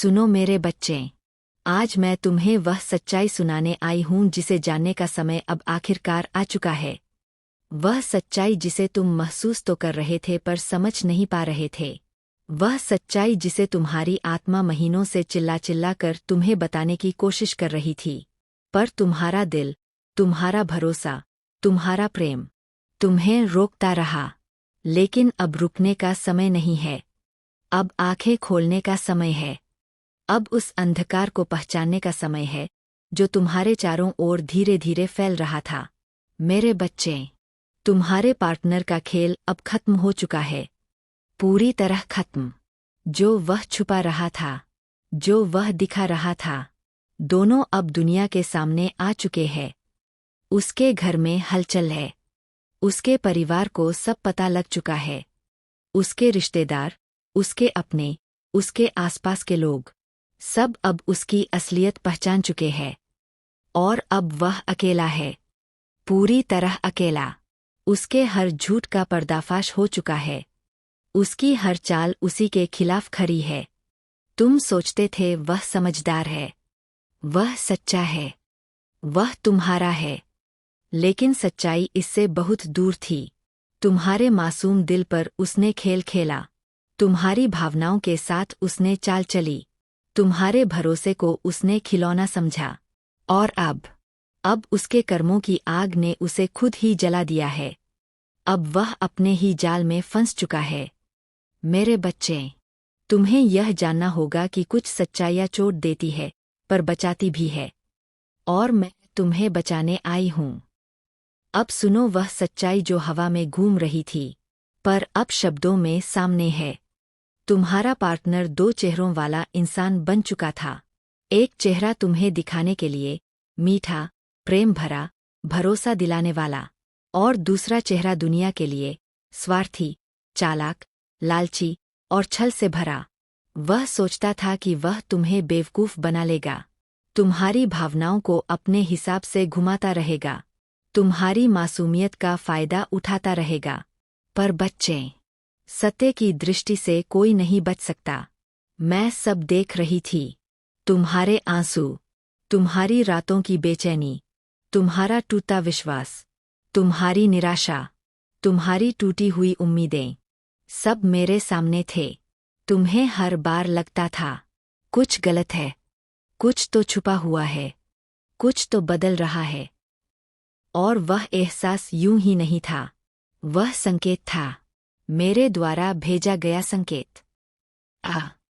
सुनो मेरे बच्चे, आज मैं तुम्हें वह सच्चाई सुनाने आई हूँ जिसे जानने का समय अब आखिरकार आ चुका है। वह सच्चाई जिसे तुम महसूस तो कर रहे थे पर समझ नहीं पा रहे थे। वह सच्चाई जिसे तुम्हारी आत्मा महीनों से चिल्ला चिल्ला कर तुम्हें बताने की कोशिश कर रही थी, पर तुम्हारा दिल, तुम्हारा भरोसा, तुम्हारा प्रेम तुम्हें रोकता रहा। लेकिन अब रुकने का समय नहीं है। अब आंखें खोलने का समय है। अब उस अंधकार को पहचानने का समय है जो तुम्हारे चारों ओर धीरे धीरे फैल रहा था। मेरे बच्चे, तुम्हारे पार्टनर का खेल अब खत्म हो चुका है, पूरी तरह खत्म। जो वह छुपा रहा था, जो वह दिखा रहा था, दोनों अब दुनिया के सामने आ चुके हैं। उसके घर में हलचल है। उसके परिवार को सब पता लग चुका है। उसके रिश्तेदार, उसके अपने, उसके आसपास के लोग सब अब उसकी असलियत पहचान चुके हैं। और अब वह अकेला है, पूरी तरह अकेला। उसके हर झूठ का पर्दाफाश हो चुका है। उसकी हर चाल उसी के खिलाफ खड़ी है। तुम सोचते थे वह समझदार है, वह सच्चा है, वह तुम्हारा है, लेकिन सच्चाई इससे बहुत दूर थी। तुम्हारे मासूम दिल पर उसने खेल खेला। तुम्हारी भावनाओं के साथ उसने चाल चली। तुम्हारे भरोसे को उसने खिलौना समझा। और अब उसके कर्मों की आग ने उसे खुद ही जला दिया है। अब वह अपने ही जाल में फंस चुका है। मेरे बच्चे, तुम्हें यह जानना होगा कि कुछ सच्चाइयाँ चोट देती है पर बचाती भी है। और मैं तुम्हें बचाने आई हूँ। अब सुनो वह सच्चाई जो हवा में घूम रही थी, पर अब शब्दों में सामने है। तुम्हारा पार्टनर दो चेहरों वाला इंसान बन चुका था। एक चेहरा तुम्हें दिखाने के लिए मीठा, प्रेम भरा, भरोसा दिलाने वाला, और दूसरा चेहरा दुनिया के लिए स्वार्थी, चालाक, लालची और छल से भरा। वह सोचता था कि वह तुम्हें बेवकूफ़ बना लेगा, तुम्हारी भावनाओं को अपने हिसाब से घुमाता रहेगा, तुम्हारी मासूमियत का फ़ायदा उठाता रहेगा। पर बच्चे, सत्य की दृष्टि से कोई नहीं बच सकता। मैं सब देख रही थी। तुम्हारे आंसू, तुम्हारी रातों की बेचैनी, तुम्हारा टूटा विश्वास, तुम्हारी निराशा, तुम्हारी टूटी हुई उम्मीदें, सब मेरे सामने थे। तुम्हें हर बार लगता था कुछ गलत है, कुछ तो छुपा हुआ है, कुछ तो बदल रहा है। और वह एहसास यूं ही नहीं था, वह संकेत था, मेरे द्वारा भेजा गया संकेत।